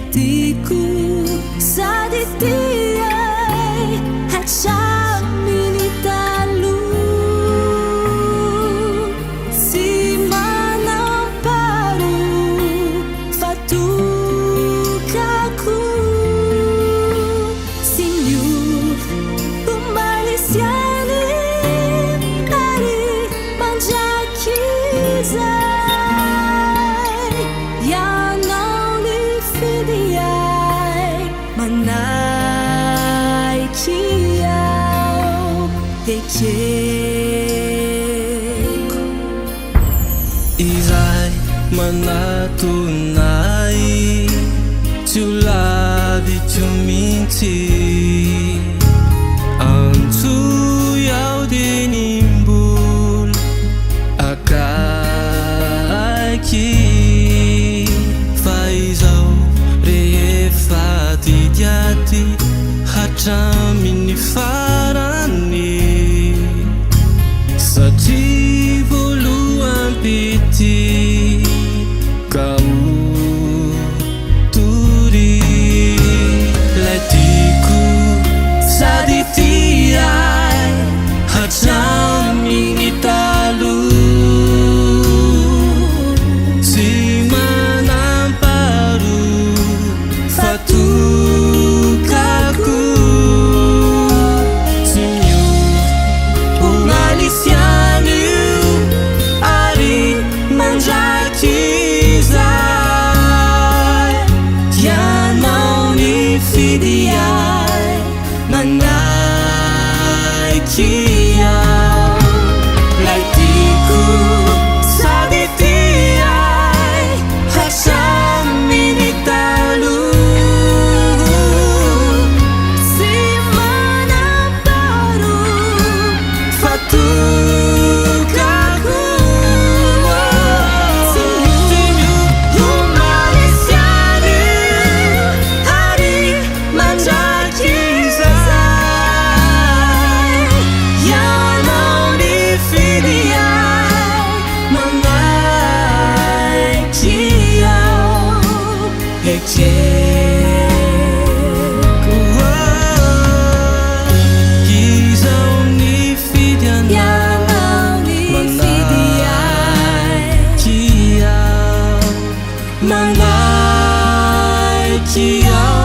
hatiku saditiai hacha minitalu si manamparu fatukaku sinyu umalisiani dari manjakizai yanau ni fidiai manai kiau tekeku izai manatunai ciulavi ciuminti antu yau dinimbul akaiki faizao rehefa didiady hatramin'ny farany satria voalohany pity ka tory lay tiako sady tiay hatramin'ny taloha sy manamparo fatokako sy miova umalisiany ary mandrakizay tianao ny fidiay manaiky aho lay tiako sady tiay hatramin'ny taloha sy manamparo fatokako sy umalisiany ary mandrakizay yanao ny fidiay manaiky aho ekeko izao ny fidianao yanau ni fidiai manaiky aho